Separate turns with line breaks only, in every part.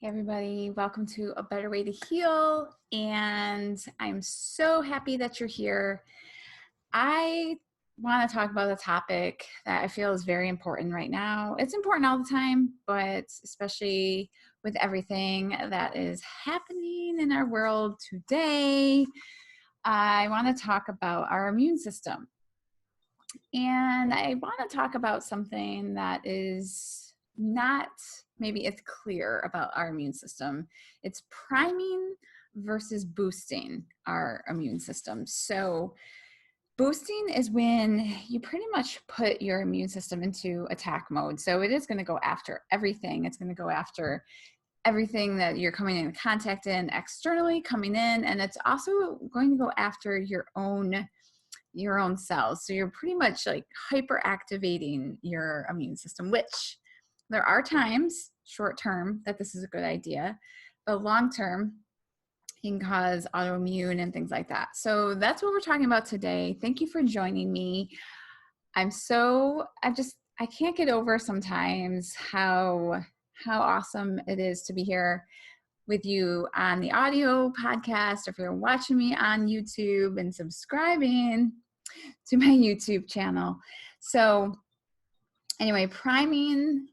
Hey everybody, welcome to A Better Way to Heal, and I'm so happy that you're here. I want to talk about a topic that I feel is very important right now. It's important all the time, but especially with everything that is happening in our world today, I want to talk about our immune system. And I want to talk about something that is not maybe it's clear about our immune system. It's priming versus boosting our immune system. So, boosting is when you pretty much put your immune system into attack mode. So, it is going to go after everything. It's going to go after everything that you're coming in contact in externally coming in, and it's also going to go after your own cells. So you're pretty much like hyperactivating your immune system, which there are times short term that this is a good idea, but long term can cause autoimmune and things like that. So that's what we're talking about today. Thank you for joining me. I can't get over sometimes how awesome it is to be here with you on the audio podcast, or if you're watching me on YouTube and subscribing to my YouTube channel. So anyway, priming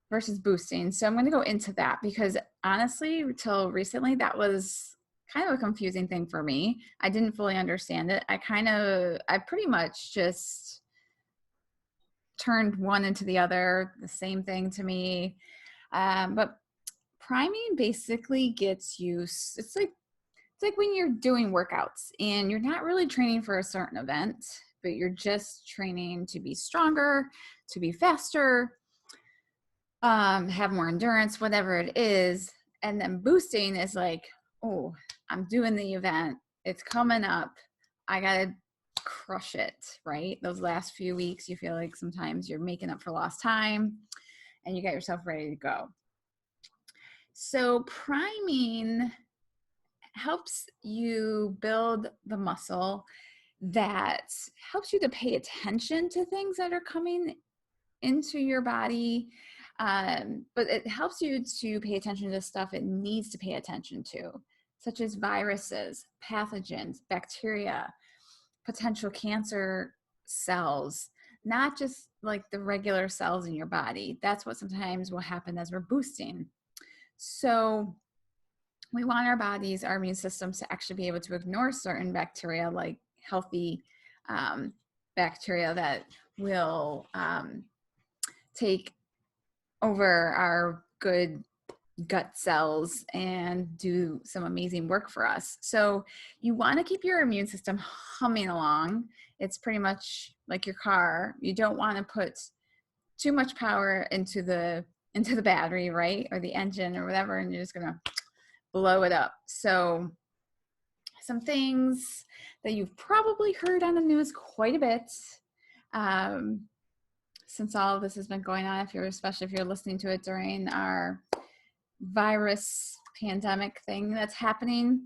versus boosting. So I'm going to go into that because honestly, until recently, that was kind of a confusing thing for me. I didn't fully understand it. I pretty much just turned one into the other, the same thing to me. But priming basically gets you, it's like when you're doing workouts and you're not really training for a certain event, but you're just training to be stronger, to be faster, have more endurance, whatever it is. And then boosting is like, oh, I'm doing the event. It's coming up. I got to crush it, right? Those last few weeks, you feel like sometimes you're making up for lost time and you get yourself ready to go. So priming helps you build the muscle that helps you to pay attention to things that are coming into your body. But it helps you to pay attention to stuff it needs to pay attention to, such as viruses, pathogens, bacteria, potential cancer cells, not just like the regular cells in your body. That's what sometimes will happen as we're boosting. So we want our bodies, our immune systems, to actually be able to ignore certain bacteria, like healthy bacteria that will take over our good gut cells and do some amazing work for us. So you want to keep your immune system humming along. It's pretty much like your car. You don't want to put too much power into the battery, right? Or the engine or whatever, and you're just going to blow it up. So some things that you've probably heard on the news quite a bit since all of this has been going on, especially if you're listening to it during our virus pandemic thing that's happening,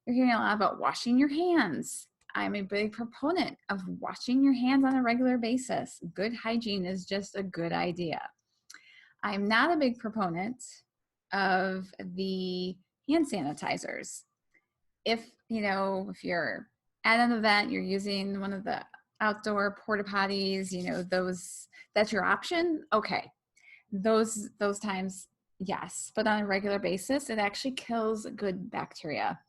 you're hearing a lot about washing your hands. I'm a big proponent of washing your hands on a regular basis. Good hygiene is just a good idea. I'm not a big proponent of the hand sanitizers. If you're at an event, you're using one of the outdoor porta potties, that's your option. Okay. Those times, yes. But on a regular basis, it actually kills good bacteria.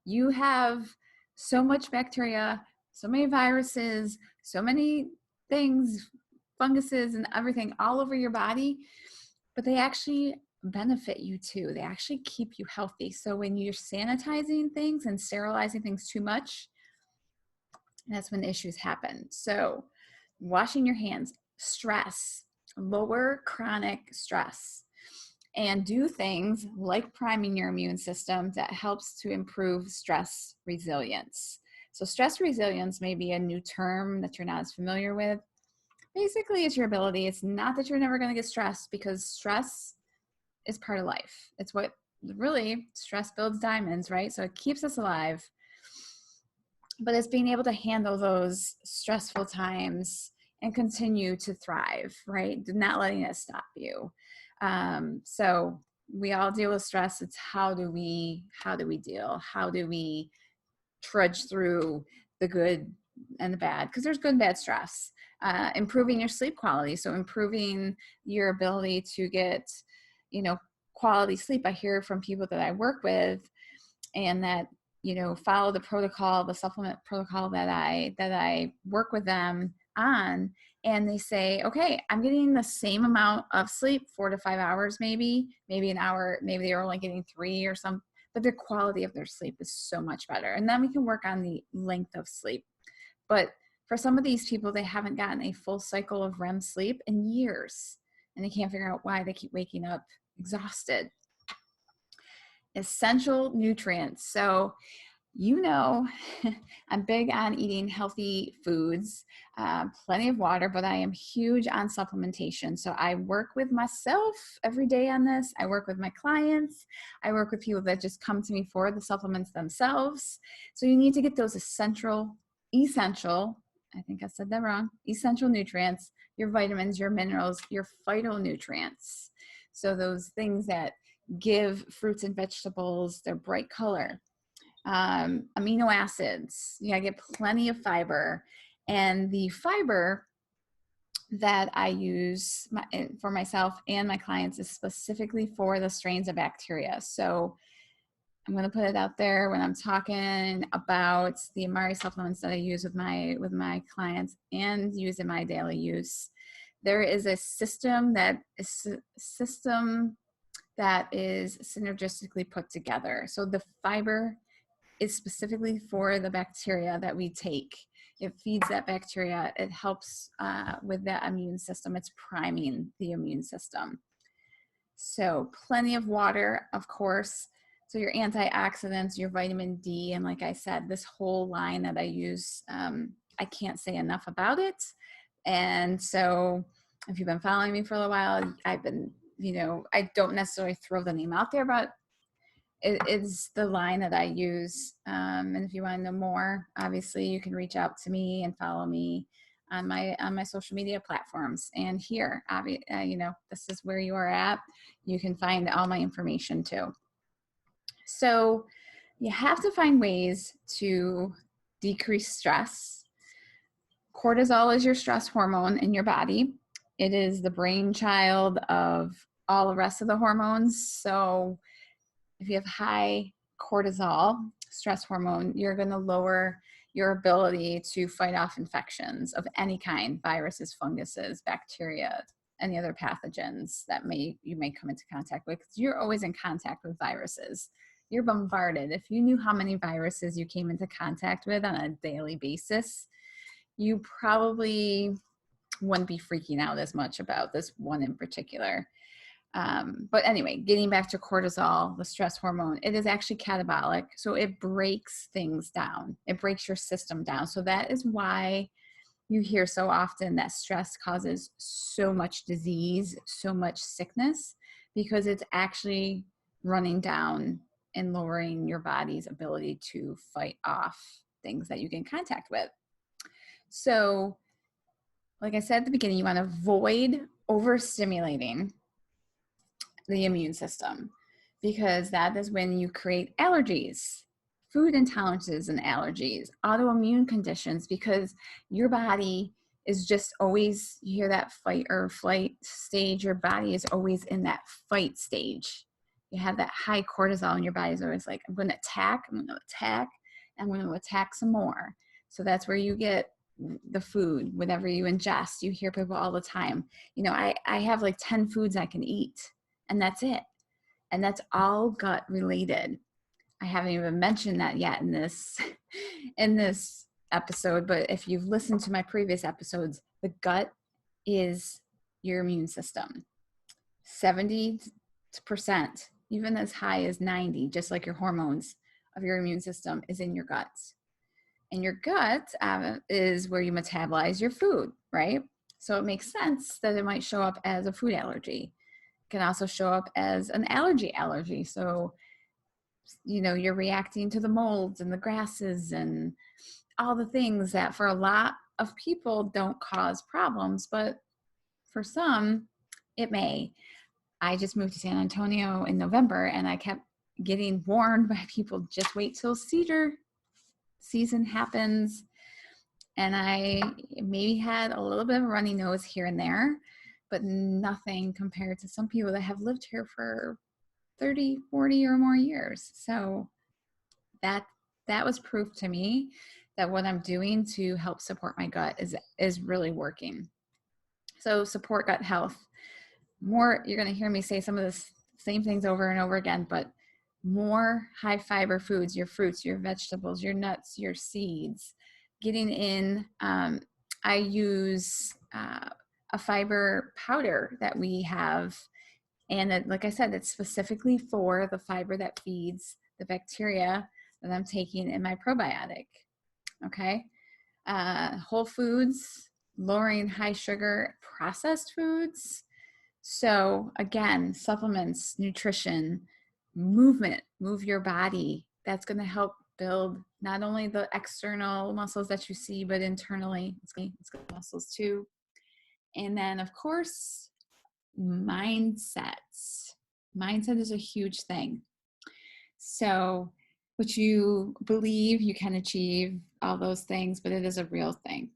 You have so much bacteria, so many viruses, so many things, funguses and everything all over your body, but they actually benefit you too. They actually keep you healthy. So when you're sanitizing things and sterilizing things too much, that's when issues happen. So washing your hands, stress, lower chronic stress, and do things like priming your immune system that helps to improve stress resilience. So stress resilience may be a new term that you're not as familiar with. Basically, it's your ability. It's not that you're never going to get stressed, because stress is part of life. It's what really, stress builds diamonds, right? So it keeps us alive. But it's being able to handle those stressful times and continue to thrive, right? Not letting it stop you. So we all deal with stress. It's how do we deal? How do we trudge through the good and the bad? Because there's good and bad stress. Improving your sleep quality. So improving your ability to get, quality sleep. I hear from people that I work with and that, follow the protocol, the supplement protocol that I work with them on. And they say, okay, I'm getting the same amount of sleep, 4 to 5 hours, maybe an hour, maybe they're only getting 3 or something, but the quality of their sleep is so much better. And then we can work on the length of sleep. But for some of these people, they haven't gotten a full cycle of REM sleep in years, and they can't figure out why they keep waking up exhausted. Essential nutrients. So, I'm big on eating healthy foods, plenty of water, but I am huge on supplementation. So I work with myself every day on this. I work with my clients. I work with people that just come to me for the supplements themselves. So you need to get those essential, I think I said that wrong, essential nutrients, your vitamins, your minerals, your phytonutrients. So those things that give fruits and vegetables their bright color. Amino acids. I get plenty of fiber, and the fiber that I use for myself and my clients is specifically for the strains of bacteria. So I'm going to put it out there when I'm talking about the Amari supplements that I use with my clients and use in my daily use. There is a system that is synergistically put together. So the fiber is specifically for the bacteria that we take. It feeds that bacteria. It helps with the immune system. It's priming the immune system. So plenty of water, of course. So your antioxidants, your vitamin D, and like I said, this whole line that I use, I can't say enough about it. And so if you've been following me for a while, I've been, I don't necessarily throw the name out there, but it is the line that I use. And if you want to know more, obviously you can reach out to me and follow me on my social media platforms. And here, this is where you are at. You can find all my information too. So you have to find ways to decrease stress. Cortisol is your stress hormone in your body. It is the brainchild of all the rest of the hormones. So if you have high cortisol, stress hormone, you're going to lower your ability to fight off infections of any kind, viruses, funguses, bacteria, any other pathogens that you may come into contact with. You're always in contact with viruses. You're bombarded. If you knew how many viruses you came into contact with on a daily basis, you probably wouldn't be freaking out as much about this one in particular. But anyway, getting back to cortisol, the stress hormone, it is actually catabolic. So it breaks things down. It breaks your system down. So that is why you hear so often that stress causes so much disease, so much sickness, because it's actually running down and lowering your body's ability to fight off things that you get in contact with. So, like I said at the beginning, you want to avoid overstimulating the immune system, because that is when you create allergies, food intolerances and allergies, autoimmune conditions, because your body is just always, you hear that fight or flight stage, your body is always in that fight stage. You have that high cortisol and your body is always like, I'm going to attack, I'm going to attack some more. So that's where you get the food, whatever you ingest. You hear people all the time, I have like 10 foods I can eat, and that's it. And that's all gut related. I haven't even mentioned that yet in this episode, but if you've listened to my previous episodes, the gut is your immune system. 70%, even as high as 90%, just like your hormones of your immune system, is in your guts. And your gut is where you metabolize your food, right? So it makes sense that it might show up as a food allergy. It can also show up as an allergy. So, you're reacting to the molds and the grasses and all the things that for a lot of people don't cause problems, but for some, it may. I just moved to San Antonio in November, and I kept getting warned by people, just wait till cedar season happens. And I maybe had a little bit of a runny nose here and there, but nothing compared to some people that have lived here for 30, 40 or more years. So that was proof to me that what I'm doing to help support my gut is really working. So support gut health. More, you're going to hear me say some of the same things over and over again, but more high fiber foods, your fruits, your vegetables, your nuts, your seeds, getting in. I use a fiber powder that we have. And it, like I said, it's specifically for the fiber that feeds the bacteria that I'm taking in my probiotic. Okay. Whole foods, lowering high sugar processed foods. So again, supplements, nutrition, movement, move your body. That's going to help build not only the external muscles that you see, but internally, it's good muscles too. And then of course, mindsets. Mindset is a huge thing. So what you believe you can achieve, all those things, but it is a real thing.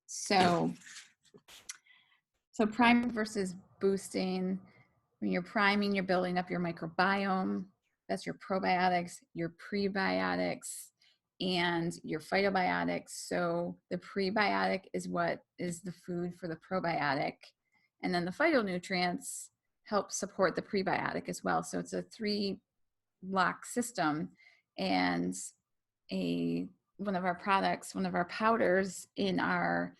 So priming versus boosting. When you're priming, you're building up your microbiome. That's your probiotics, your prebiotics, and your phytobiotics. So the prebiotic is what is the food for the probiotic. And then the phytonutrients help support the prebiotic as well. So it's a 3-block system. And one of our products, one of our powders in our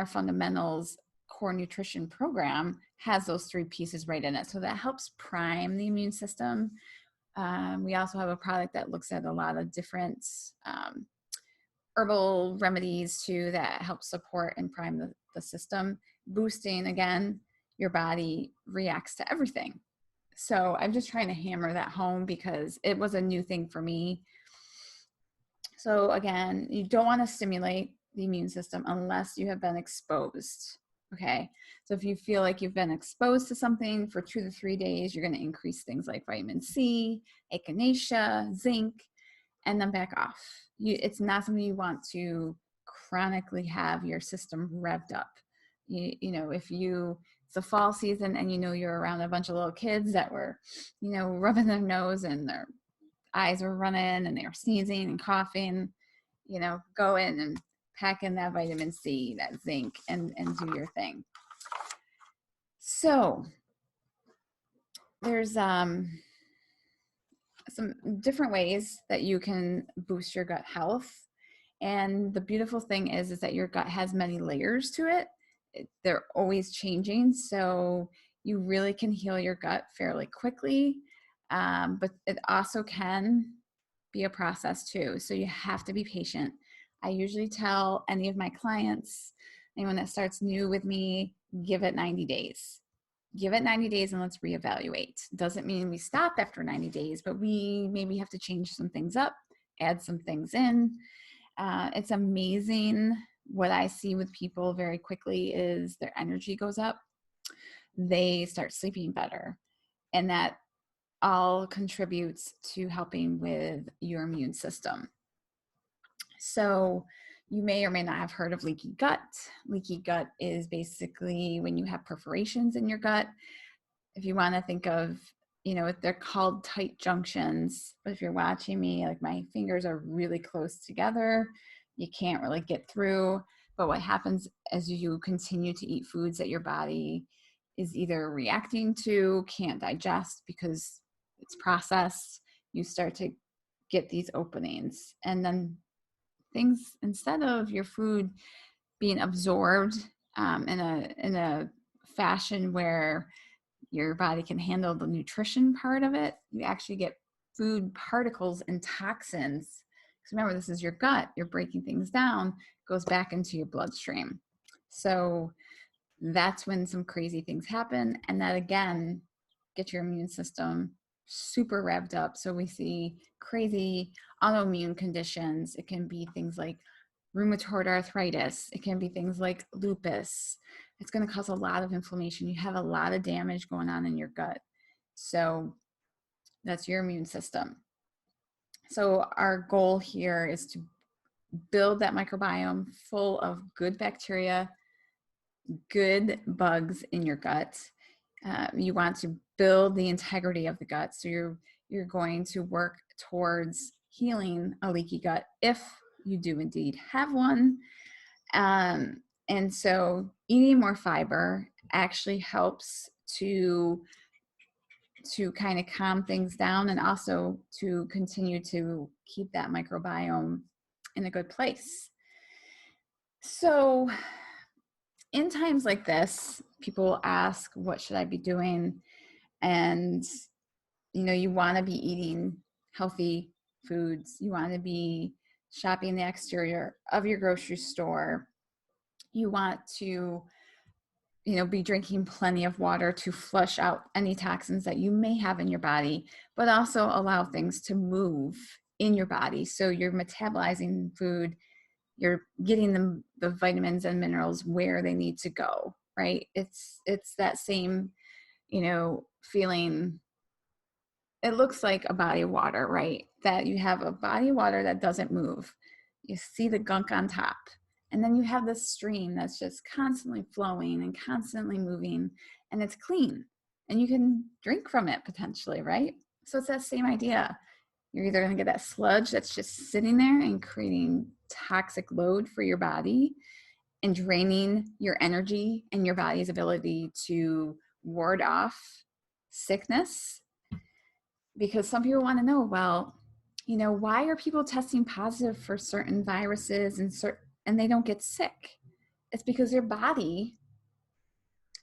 fundamentals core nutrition program has those 3 pieces right in it. So that helps prime the immune system. We also have a product that looks at a lot of different herbal remedies too that help support and prime the system. Boosting, again, your body reacts to everything. So I'm just trying to hammer that home because it was a new thing for me. So again, you don't want to stimulate the immune system unless you have been exposed. Okay. So if you feel like you've been exposed to something for 2 to 3 days, you're going to increase things like vitamin C, echinacea, zinc, and then back off. It's not something you want to chronically have your system revved up. You know, if it's the fall season and you're around a bunch of little kids that were, rubbing their nose and their eyes were running and they were sneezing and coughing, go in and pack in that vitamin C, that zinc, and do your thing. So there's some different ways that you can boost your gut health. And the beautiful thing is that your gut has many layers to it. They're always changing. So you really can heal your gut fairly quickly. But it also can be a process too. So you have to be patient. I usually tell any of my clients, anyone that starts new with me, give it 90 days. Give it 90 days and let's reevaluate. Doesn't mean we stop after 90 days, but we maybe have to change some things up, add some things in. It's amazing. What I see with people very quickly is their energy goes up. They start sleeping better. And that all contributes to helping with your immune system. So you may or may not have heard of leaky gut. Leaky gut is basically when you have perforations in your gut. If you want to think of, they're called tight junctions, but if you're watching me, like my fingers are really close together, you can't really get through. But what happens as you continue to eat foods that your body is either reacting to, can't digest because it's processed, you start to get these openings. And then things, instead of your food being absorbed in a fashion where your body can handle the nutrition part of it, you actually get food particles and toxins. Because remember, this is your gut. You're breaking things down, goes back into your bloodstream. So that's when some crazy things happen. And that, again, get your immune system super revved up. So we see crazy autoimmune conditions. It can be things like rheumatoid arthritis. It can be things like lupus. it's going to cause a lot of inflammation. You have a lot of damage going on in your gut. So that's your immune system. So our goal here is to build that microbiome full of good bacteria, good bugs in your gut. You want to build the integrity of the gut. So you're going to work towards healing a leaky gut if you do indeed have one. And so eating more fiber actually helps to kind of calm things down, and also to continue to keep that microbiome in a good place. So in times like this, people ask, what should I be doing? And, you want to be eating healthy foods. You want to be shopping the exterior of your grocery store. You want to, be drinking plenty of water to flush out any toxins that you may have in your body, but also allow things to move in your body. So you're metabolizing food, you're getting the vitamins and minerals where they need to go, right? It's that same, feeling. It looks like a body of water, right? That you have a body of water that doesn't move. You see the gunk on top. And then you have this stream that's just constantly flowing and constantly moving, and it's clean. And you can drink from it potentially, right? So it's that same idea. You're either going to get that sludge that's just sitting there and creating toxic load for your body and draining your energy and your body's ability to ward off sickness. Because some people want to know, well, why are people testing positive for certain viruses and they don't get sick? It's because their body,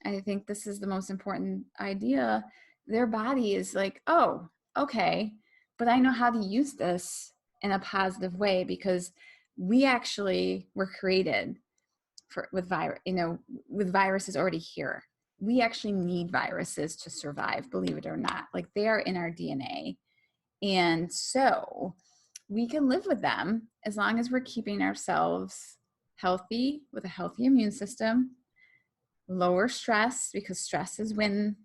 I think this is the most important idea, their body is like, oh, okay, but I know how to use this in a positive way, because we actually were created with viruses already here. We actually need viruses to survive, believe it or not. Like, they are in our DNA. And so we can live with them as long as we're keeping ourselves healthy, with a healthy immune system, lower stress, because stress is when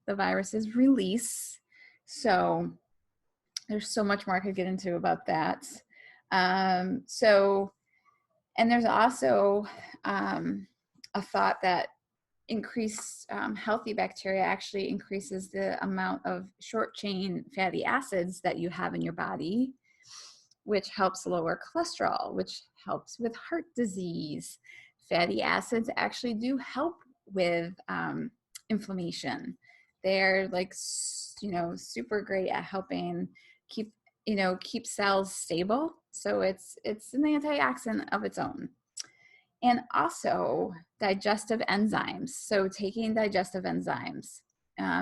the viruses release. So there's so much more I could get into about that. And there's also a thought that increased healthy bacteria actually increases the amount of short chain fatty acids that you have in your body, which helps lower cholesterol, which helps with heart disease. Fatty acids actually do help with inflammation. They're like, super great at helping keep cells stable. So it's an antioxidant of its own. And also digestive enzymes. So taking digestive enzymes,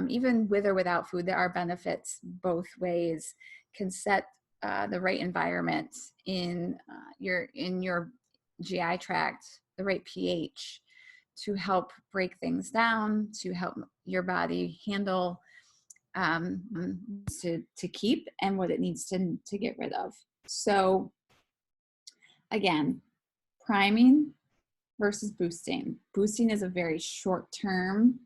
even with or without food, there are benefits both ways, can set the right environment in your GI tract, the right pH, to help break things down, to help your body handle to keep and what it needs to get rid of. So again, priming versus boosting. Boosting is a very short-term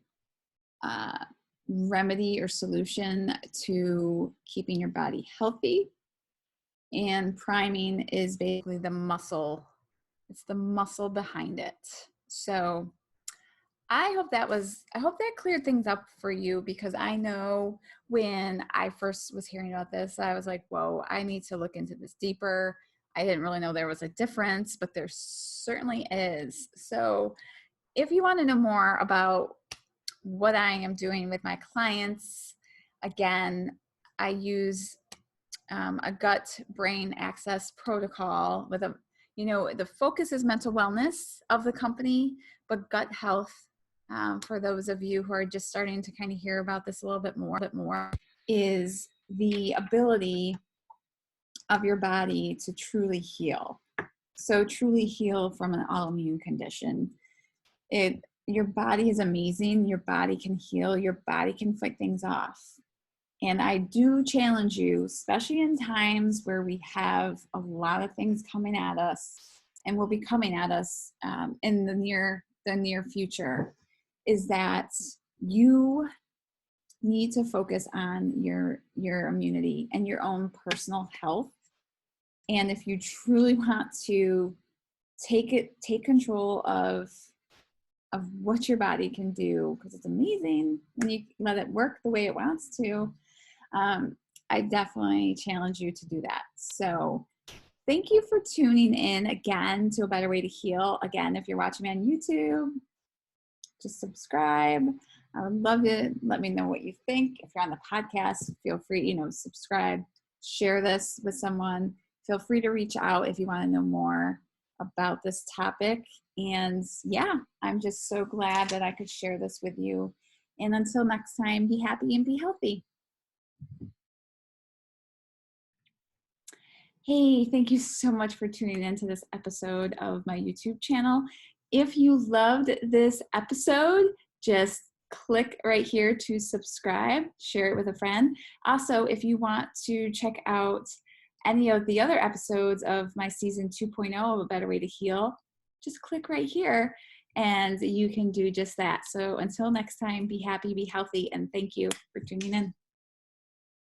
remedy or solution to keeping your body healthy. And priming is basically the muscle. It's the muscle behind it. So I hope that cleared things up for you, because I know when I first was hearing about this, I was like, whoa, I need to look into this deeper. I didn't really know there was a difference, but there certainly is. So if you want to know more about what I am doing with my clients, again, I use a gut-brain axis protocol with the focus is mental wellness of the company, but gut health, for those of you who are just starting to kind of hear about this a little bit more, is the ability of your body to truly heal. So truly heal from an autoimmune condition. Your body is amazing. Your body can heal. Your body can fight things off. And I do challenge you, especially in times where we have a lot of things coming at us and will be coming at us in the the near future is that you need to focus on your immunity and your own personal health. And if you truly want to take control of what your body can do, because it's amazing when you let it work the way it wants to, I definitely challenge you to do that. So thank you for tuning in again to A Better Way to Heal. Again, if you're watching me on YouTube, just subscribe. I would love to let me know what you think. If you're on the podcast, feel free, subscribe, share this with someone. Feel free to reach out if you want to know more about this topic. And yeah, I'm just so glad that I could share this with you. And until next time, be happy and be healthy. Hey, thank you so much for tuning into this episode of my YouTube channel. If you loved this episode, just click right here to subscribe, share it with a friend. Also, if you want to check out any of the other episodes of my season 2.0 of A Better Way to Heal, just click right here and you can do just that. So until next time, be happy, be healthy, and thank you for tuning in.